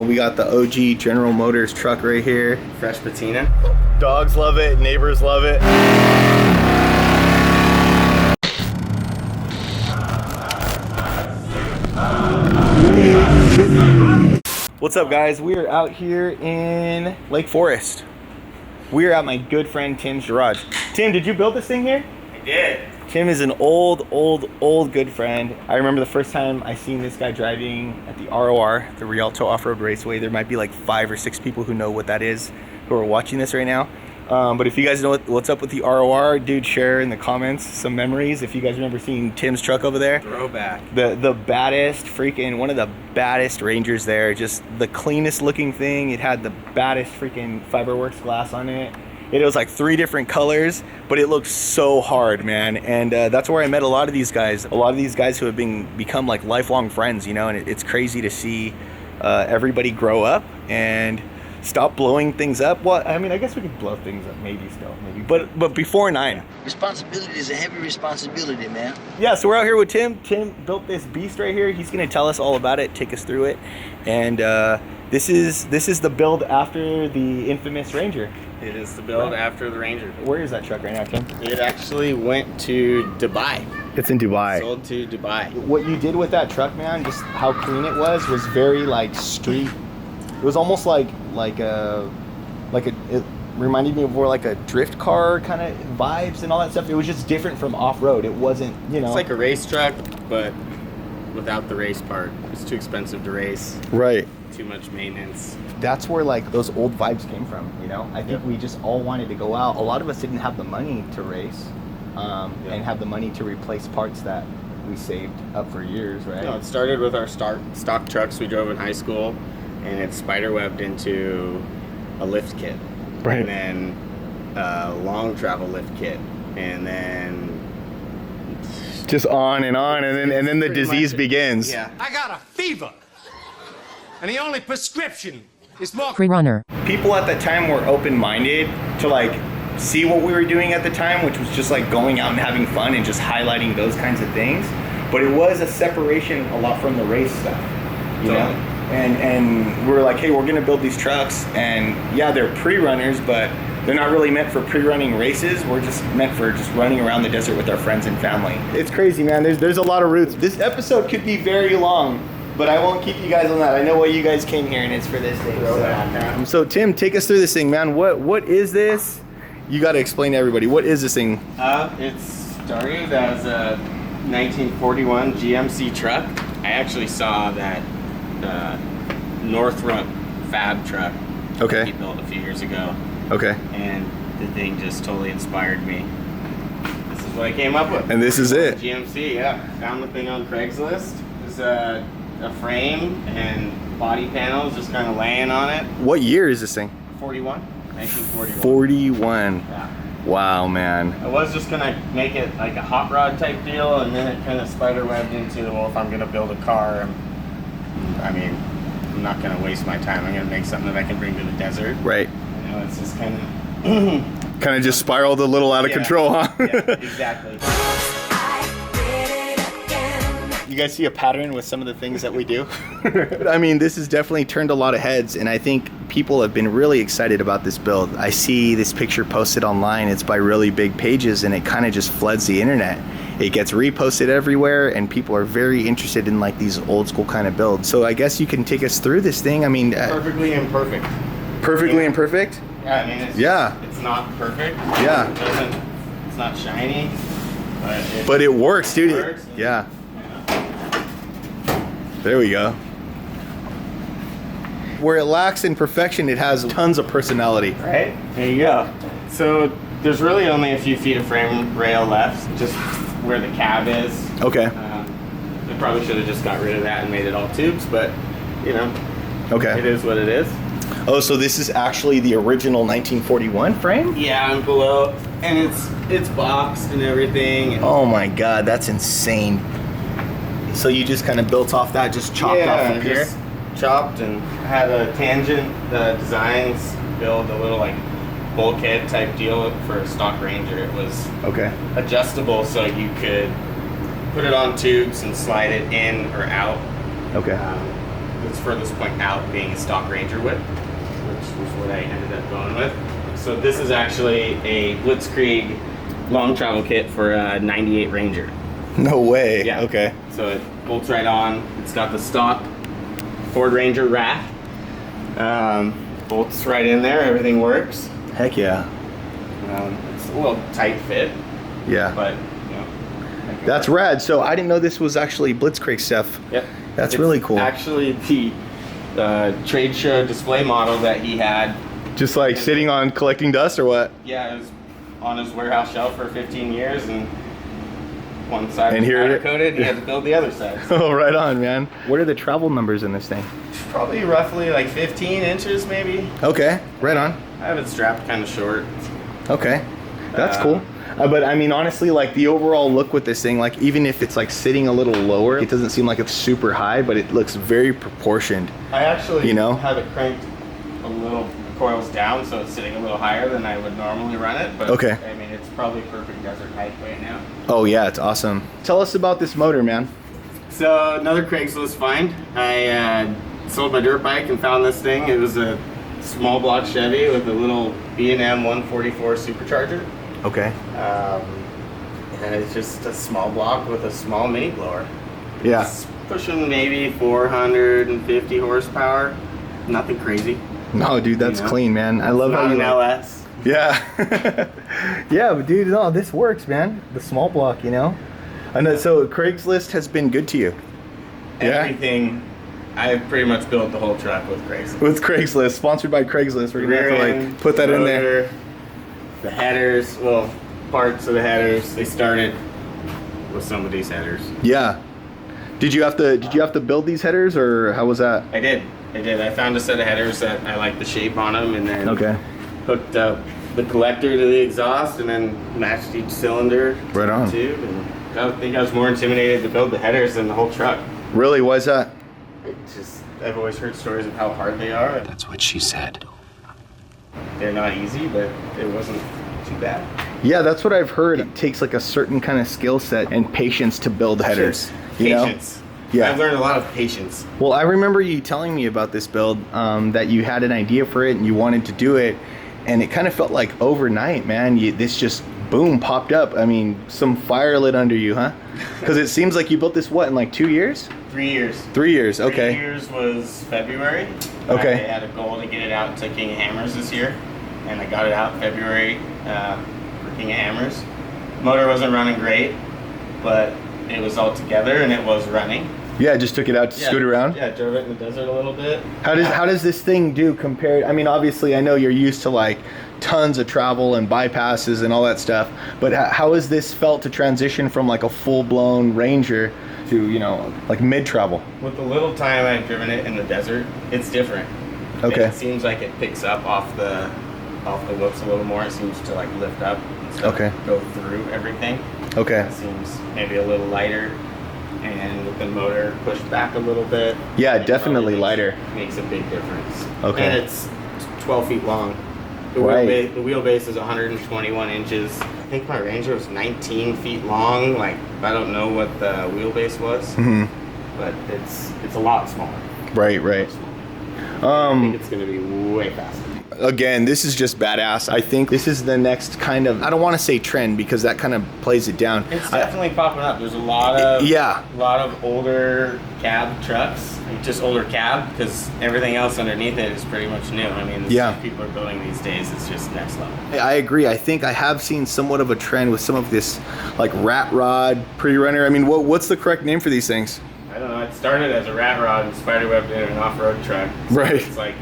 We got the OG General Motors truck right here. Fresh patina. Dogs love it, neighbors love it. What's up, guys? We are out here in Lake Forest. We are at my good friend Tim's garage. Tim, did you build this thing here? I did. Tim is an old good friend. I remember the first time I seen this guy driving at the ROR, the Rialto Off-Road Raceway. There might be like 5 or 6 people who know what that is, who are watching this right now. But if you guys know what's up with the ROR, dude, share in the comments some memories. If you guys remember seeing Tim's truck over there. Throwback. The baddest freaking, one of the baddest Rangers there. Just the cleanest looking thing. It had the baddest freaking Fiberworks glass on it. It was like 3 different colors, but it looked so hard, man. And that's where I met a lot of these guys. A lot of these guys who have become like lifelong friends, you know, and it's crazy to see everybody grow up and stop blowing things up. Well, I mean, I guess we could blow things up maybe, but before 9. Responsibility is a heavy responsibility, man. Yeah, so we're out here with Tim. Tim built this beast right here. He's gonna tell us all about it, take us through it. And this is the build after the infamous Ranger. It is the build after the Ranger. Where is that truck right now, Tim? It actually went to Dubai. It's in Dubai. Sold to Dubai. What you did with that truck, man, just how clean it was very like street. It was almost it reminded me of more like a drift car kind of vibes and all that stuff. It was just different from off-road. It wasn't, you know. It's like a race truck, but without the race part. It's too expensive to race. Right. Too much maintenance. That's where like those old vibes came from, you know. I think we just all wanted to go out. A lot of us didn't have the money to race and have the money to replace parts that we saved up for years, right? No, it started with our stock trucks we drove in high school, and it spider-webbed into a lift kit. Right. And then a long travel lift kit. And then just on, and then the disease begins. Yeah. I got a fever, and the only prescription is more PRERUNNER. People at that time were open-minded to like see what we were doing at the time, which was just like going out and having fun and just highlighting those kinds of things. But it was a separation a lot from the race stuff, you know? And we're like, hey, we're gonna build these trucks, and yeah, they're pre-runners, but they're not really meant for pre-running races. We're just meant for just running around the desert with our friends and family. It's crazy, man. There's a lot of routes. This episode could be very long, but I won't keep you guys on that. I know why you guys came here, and it's for this thing. So Tim, take us through this thing, man. What is this? You got to explain to everybody. What is this thing? It started as a 1941 GMC truck. I actually saw that Northrop Fab truck. Okay. He built a few years ago. Okay. And the thing just totally inspired me. This is what I came up with. And this is it. GMC, yeah. Found the thing on Craigslist. It was a frame and body panels just kind of laying on it. What year is this thing? 1941. 41. Yeah. Wow, man. I was just gonna make it like a hot rod type deal, and then it kind of spider-webbed into, well, if I'm gonna build a car, I'm not gonna waste my time. I'm gonna make something that I can bring to the desert. Right. You know, it's just kind of kind of just spiraled a little out of control, huh? Yeah, exactly. You guys see a pattern with some of the things that we do? I mean, this has definitely turned a lot of heads, and I think people have been really excited about this build. I see this picture posted online. It's by really big pages, and it kind of just floods the internet. It gets reposted everywhere, and people are very interested in like these old school kind of builds. So I guess you can take us through this thing. I mean, Perfectly imperfect. Perfectly imperfect? Yeah, I mean, it's it's not perfect. Yeah. It's not shiny, but it works, dude. It works. Yeah. There we go. Where it lacks in perfection, it has tons of personality. Right? There you go. So there's really only a few feet of frame rail left, just where the cab is. Okay. They probably should have just got rid of that and made it all tubes, but you know, okay, it is what it is. Oh, so this is actually the original 1941 frame? Yeah, and below, and it's boxed and everything. Oh my God, that's insane. So you just kind of built off that, just chopped off from here? Chopped and had a tangent designs, build a little like bulkhead type deal for a stock Ranger. It was adjustable, so you could put it on tubes and slide it in or out. Okay. its furthest point out being a stock Ranger width, which was what I ended up going with. So this is actually a Blitzkrieg long travel kit for a 98 Ranger. No way. Yeah. Okay. So it bolts right on. It's got the stock Ford Ranger rack. Bolts right in there. Everything works. Heck yeah. It's a little tight fit, Yeah. but you know. That's rad. So I didn't know this was actually Blitzkrieg stuff. Yep. That's It's really cool. Actually, the trade show display model that he had. Just like sitting on collecting dust or what? Yeah, it was on his warehouse shelf for 15 years, and one side And was here powder it- coated. He had to build the other side. Oh, right on, man. What are the travel numbers in this thing? Probably roughly like 15 inches, maybe. Okay, right on. I have it strapped kind of short. Okay, that's cool. But I mean, honestly, like the overall look with this thing, like even if it's like sitting a little lower, it doesn't seem like it's super high, but it looks very proportioned. I actually You know? have it cranked a little coils down, so it's sitting a little higher than I would normally run it. But Okay. I mean, it's probably perfect desert height right now. Oh yeah, it's awesome. Tell us about this motor, man. So another Craigslist find. I sold my dirt bike and found this thing. It was a small block Chevy with a little B&M 144 supercharger. Okay. And it's just a small block with a small mini blower. Yeah. It's pushing maybe 450 horsepower. Nothing crazy. No, dude, that's You know? clean, man. I love Not how you an like, LS. Yeah. Yeah, but dude, no, this works, man. The small block, you know? I know, so Craigslist has been good to you. Yeah? Everything. I've pretty much built the whole truck with Craigslist. With Craigslist, sponsored by Craigslist. We're gonna have to Rear like end, put that in there. motor, The headers, well, parts of the headers, they started with some of these headers. Yeah. Did you have to build these headers, or how was that? I did. I found a set of headers that I liked the shape on them, and then Okay. hooked up the collector to the exhaust, and then matched each cylinder to Right on. the tube. And I think I was more intimidated to build the headers than the whole truck. Really? Why is that? I've always heard stories of how hard they are. That's what she said. They're not easy, but it wasn't too bad. Yeah, that's what I've heard. It takes like a certain kind of skill set and patience to build headers. You know? Patience. Yeah. I've learned a lot of patience. Well, I remember you telling me about this build, that you had an idea for it and you wanted to do it, and it kind of felt like overnight, man. This just boom popped up. I mean, some fire lit under you, huh? Because it seems like you built this what in like 2 years? 3 years. 3 years. Okay. 3 years was February. Okay. I had a goal to get it out to King of Hammers this year, and I got it out in February for King of Hammers. Motor wasn't running great, but it was all together and it was running. Yeah, just took it out to scoot around. Yeah, drove it in the desert a little bit. How does this thing do compared? I mean, obviously, I know you're used to like tons of travel and bypasses and all that stuff, but how has this felt to transition from like a full-blown Ranger to, you know, like mid-travel? With the little time I've driven it in the desert, it's different. Okay. It seems like it picks up off the whoops a little more. It seems to like lift up and Okay. go through everything. Okay. It seems maybe a little lighter, and with the motor pushed back a little bit. Yeah, it definitely probably lighter. Makes a big difference. Okay. And it's 12 feet long. The Right. wheelbase is 121 inches. I think my Ranger was 19 feet long. Like, I don't know what the wheelbase was, but it's a lot smaller. Right. I think it's going to be way faster. Again, this is just badass. I think this is the next kind of, I don't want to say trend because that kind of plays it down. It's definitely popping up. There's a lot of older cab trucks, just older cab, because everything else underneath it is pretty much new. I mean, the stuff people are building these days, it's just next level. I agree. I think I have seen somewhat of a trend with some of this like rat rod pre-runner. I mean, what's the correct name for these things? I don't know. It started as a rat rod and spiderwebbed in an off-road truck. So Right. It's like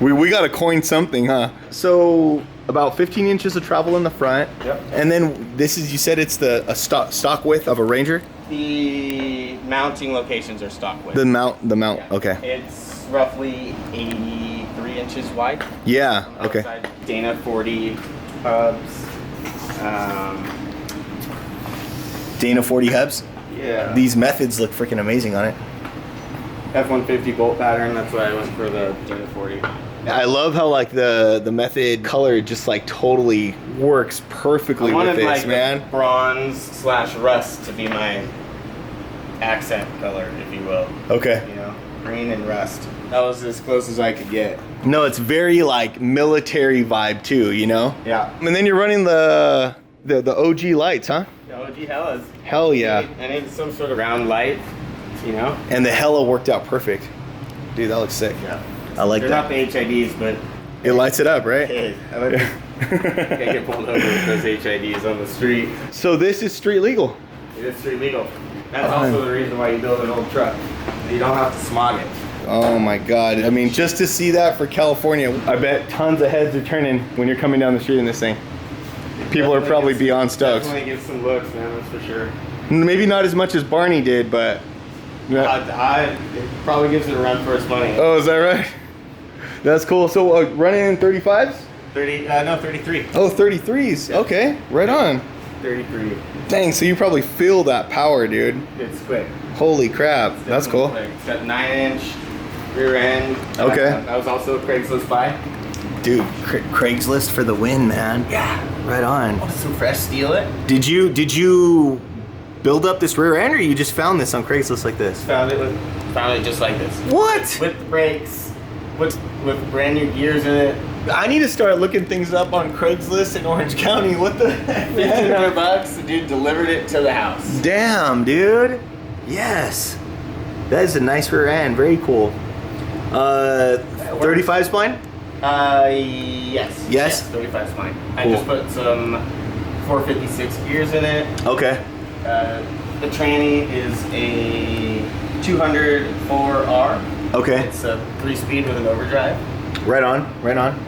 We got to coin something, huh? So about 15 inches of travel in the front. Yep. And then this is, you said it's a stock width of a Ranger? the mounting locations are stock width. The mount, Yeah. okay. It's roughly 83 inches wide. Yeah, okay. Outside. Dana 40 hubs. Dana 40 hubs. Yeah. These methods look freaking amazing on it. F-150 bolt pattern. That's why I went for the Dana 40. I love how like the method color just like totally works perfectly I with wanted this, like man. the bronze/rust to be my accent color, if you will. Okay. You know, rain and rust. That was as close as I could get. No, it's very like military vibe too, you know? Yeah. And then you're running the OG lights, huh? The OG Hellas. Hell yeah. I need some sort of round light, you know? And the Hella worked out perfect. Dude, that looks sick. Yeah. I like They're that. not the HIDs, but It lights it up, right? hey, I like I get pulled over with those HIDs on the street. So this is street legal. It is street legal. That's also the reason why you build an old truck. You don't have to smog it. Oh my God. I mean, just to see that for California, I bet tons of heads are turning when you're coming down the street in this thing. People are probably beyond stoked. Definitely get some looks, man, that's for sure. Maybe not as much as Barney did, but... It probably gives it a run for its money. Oh, is that right? That's cool. So running in 35s? 33. Oh, 33s. Yeah. Okay, right on. 33. Dang, so you probably feel that power, dude. It's quick. Holy crap. That's cool. Quick. It's got 9-inch rear end. Okay. That was also a Craigslist buy. Dude, Craigslist for the win, man. Yeah. Right on. Some fresh steel it. Did you build up this rear end, or you just found this on Craigslist like this? Found it just like this. What? With the brakes, with brand new gears in it. I need to start looking things up on Craigslist in Orange County. What the heck? $1,500. The dude delivered it to the house. Damn, dude. Yes. That is a nice rear end. Very cool. 35 spline? Yes. Yes? 35 spline. Cool. I just put some 456 gears in it. Okay. The tranny is a 204R. Okay. It's a 3-speed with an overdrive. Right on. Right on.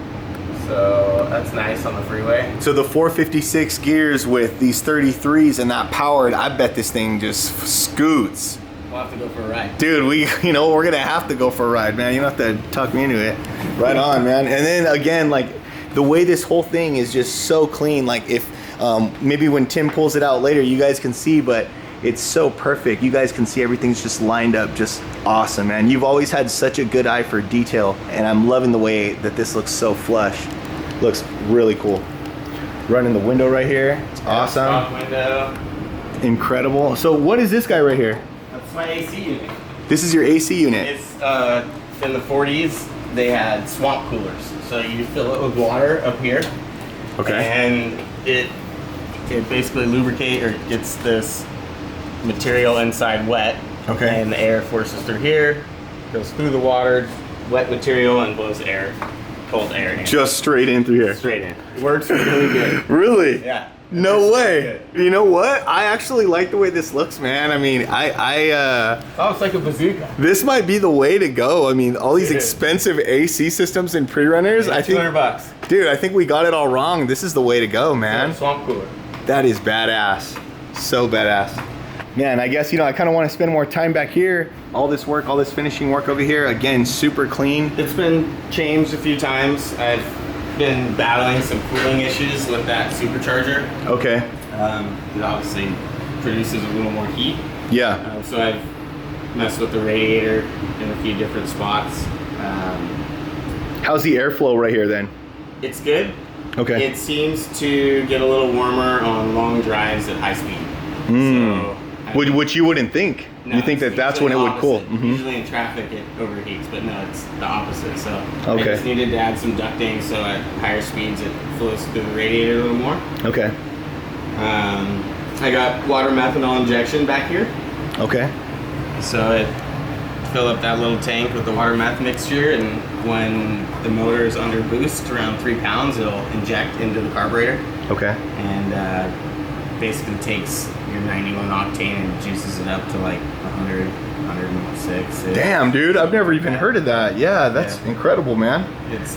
So that's nice on the freeway. So the 456 gears with these 33s and that powered, I bet this thing just scoots. We'll have to go for a ride. Dude, we're gonna have to go for a ride, man. You don't have to tuck me into it. Right on, man. And then again, like the way this whole thing is just so clean. Like if maybe when Tim pulls it out later, you guys can see, but it's so perfect. You guys can see everything's just lined up, just awesome, man. You've always had such a good eye for detail, and I'm loving the way that this looks so flush. Looks really cool. Running the window right here. It's awesome. Front window. Incredible. So what is this guy right here? That's my AC unit. This is your AC unit. It's in the 40s. They had swamp coolers, so you fill it with water up here. Okay. And it basically lubricate or gets this material inside wet. Okay. And the air forces through here, goes through the water, wet material, and blows air, cold air in. Just straight in through here. Straight in. It works really good. Really? Yeah. No way. You know what? I actually like the way this looks, man. I mean, Oh, it's like a bazooka. this might be the way to go. I mean, all these It is. expensive AC systems and pre-runners, I think, $200. dude, I think we got it all wrong. This is the way to go, man. Swamp cooler. That is badass. So badass. Man, I guess, I kind of want to spend more time back here. All this work, all this finishing work over here, again, super clean. It's been changed a few times. I've been battling some cooling issues with that supercharger. Okay. It obviously produces a little more heat. Yeah. So I've messed with the radiator in a few different spots. How's the airflow right here then? It's good. Okay. It seems to get a little warmer on long drives at high speed. So Which you wouldn't think. No, You think that it's that's when it usually would cool. opposite. Mhm. Usually in traffic it overheats, but no, it's the opposite. So Okay. I just needed to add some ducting so at higher speeds it flows through the radiator a little more. Okay. I got water methanol injection back here. Okay. So it fill up that little tank with the water meth mixture, and when the motor is under boost around 3 pounds, it'll inject into the carburetor Okay. and basically takes your 91 octane and juices it up to like 100, 106. Damn, dude, I've never even heard of that. Yeah, that's incredible, man. It's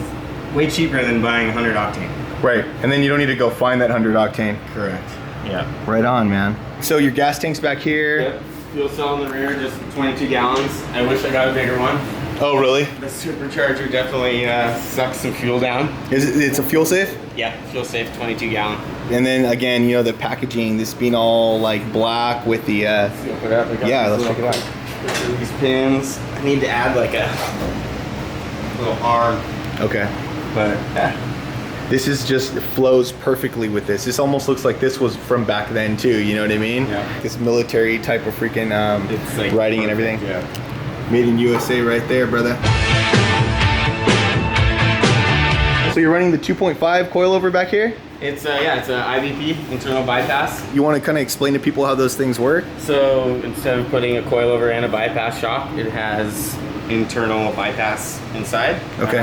way cheaper than buying 100 octane. Right, and then you don't need to go find that 100 octane. Correct. Yeah. Right on, man. So your gas tank's back here. Yep. Fuel cell in the rear, just 22 gallons. I wish I got a bigger one. Oh, really? The supercharger definitely sucks some fuel down. It's a fuel safe? Yeah, fuel safe, 22 gallon. And then again, the packaging, this being all like black with the Let's open it up. I got yeah, these let's check it out. little- These pins. I need to add like a little arm, Okay. but This is just flows perfectly with this. This almost looks like this was from back then too, you know what I mean? Yeah. This military type of freaking it's like writing and everything. Yeah. Made in USA right there, brother. So you're running the 2.5 coilover back here? It's it's a IBP, internal bypass. You want to kind of explain to people how those things work? So instead of putting a coilover and a bypass shock, it has internal bypass inside. Okay.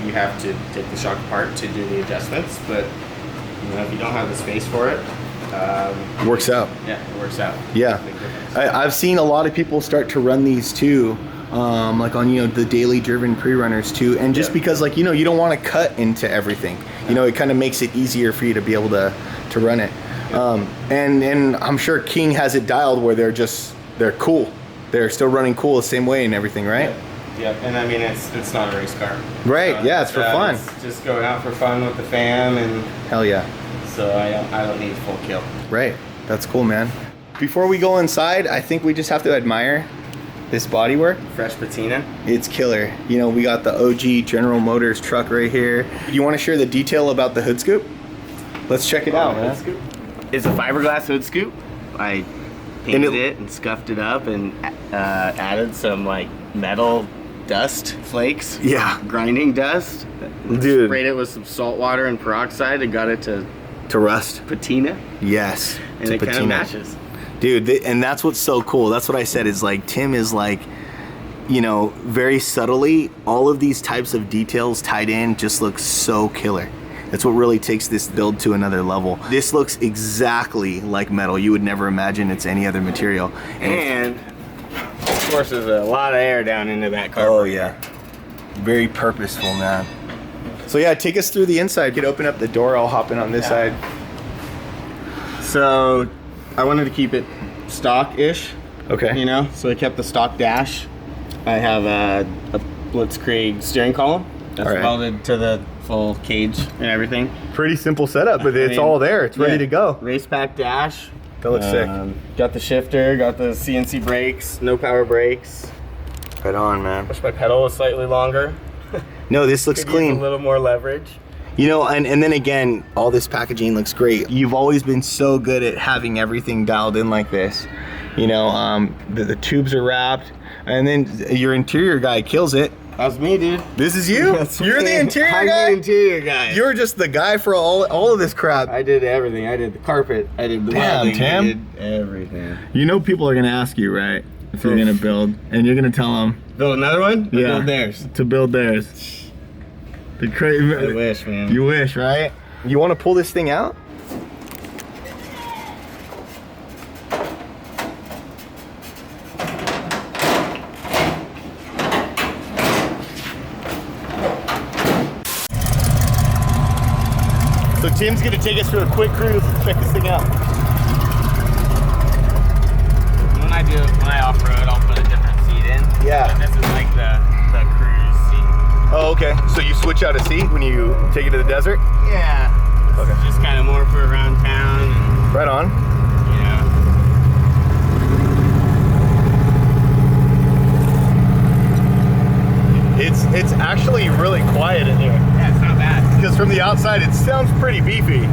You have to take the shock apart to do the adjustments, but you know, if you don't have the space for it, it works out. Yeah, it works out. Yeah. I've seen a lot of people start to run these too, like on, you know, the daily driven pre-runners too, and just because, like, you know, you don't want to cut into everything. You know, it kind of makes it easier for you to be able to run it. And I'm sure King has it dialed where they're cool. They're still running cool the same way and everything, right? Yeah, and I mean, it's not a race car. Right, yeah, it's for fun. It's just going out for fun with the fam, and hell yeah. So I don't need full kill. Right, that's cool, man. Before we go inside, I think we just have to admire this bodywork. Fresh patina. It's killer. You know, we got the OG General Motors truck right here. Do you want to share the detail about the hood scoop? Let's check it out, man. It's a fiberglass hood scoop. I painted it and scuffed it up and added some like metal dust flakes. Yeah. Grinding dust. Dude. Sprayed it with some salt water and peroxide and got it to rust. patina. Yes. And it kind of matches. Dude, and that's what's so cool. That's what I said is, like, Tim is like, you know, very subtly, all of these types of details tied in just look so killer. That's what really takes this build to another level. This looks exactly like metal. You would never imagine it's any other material. And of course, there's a lot of air down into that car. Oh yeah, very purposeful, man. So yeah, take us through the inside. You could open up the door. I'll hop in on this side. So I wanted to keep it stock-ish. Okay. You know, so I kept the stock dash. I have a Blitzkrieg steering column that's welded to the full cage and everything. Pretty simple setup, but it's all there. It's ready to go. Race pack dash. That looks sick. Got the shifter, got the CNC brakes, no power brakes. Right on, man. Wish my pedal was slightly longer. No, this looks clean. Use a little more leverage. You know, and then again, all this packaging looks great. You've always been so good at having everything dialed in like this. You know, the tubes are wrapped, and then your interior guy kills it. That's me, dude. This is you? You're the interior guy? I'm the interior guy. You're just the guy for all of this crap. I did everything. I did the carpet. I did the welding. Tim. I did everything. You know people are going to ask you, right? If you're going to build, and you're going to tell them. Build another one? Yeah. Build theirs. To build theirs. I wish, man. You wish, right? You want to pull this thing out? So Tim's gonna take us through a quick cruise. Check this thing out. When I off-road, I'll put a different seat in. Yeah. But this is like the cruise seat. Oh, okay. So you switch out a seat when you take it to the desert? Yeah. Okay. It's just kind of more for around town. And, right on. You know. It's actually really quiet in here. Yeah, it's not bad. Because from the outside, it sounds pretty beefy.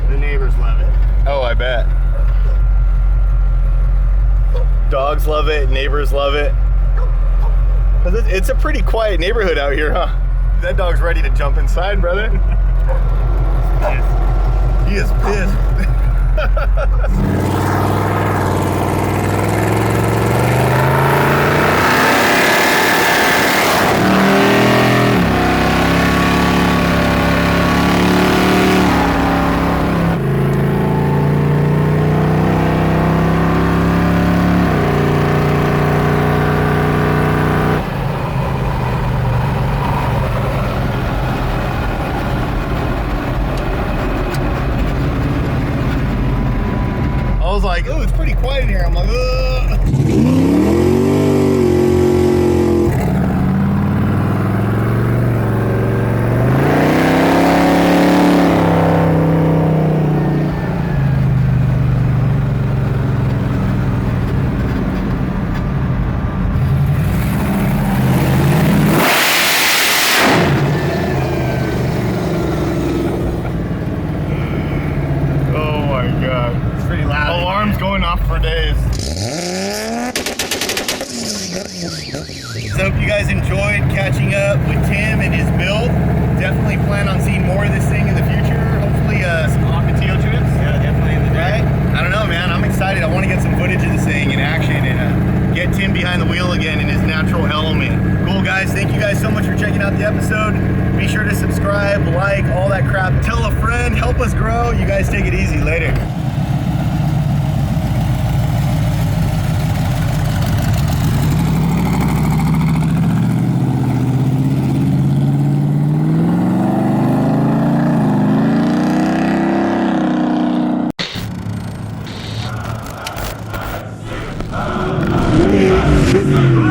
The neighbors love it. Oh, I bet. Dogs love it, neighbors love it. It's a pretty quiet neighborhood out here, huh? That dog's ready to jump inside, brother. He is pissed. I was like, oh, it's pretty quiet in here. I'm like, ugh. alarm's going off for days. So hope you guys enjoyed catching up with Tim and his build. Definitely plan on seeing more of this thing in the future. Hopefully some Ocotillo trips. Yeah, definitely in the day. Right? I don't know, man. I'm excited. I want to get some footage of this thing in action and get Tim behind the wheel again in his natural element. Cool, guys. Thank you guys so much for checking out the episode. Be sure to subscribe, like, all that crap. Tell a friend. Help us grow. You guys take it easy. Later. Yeah.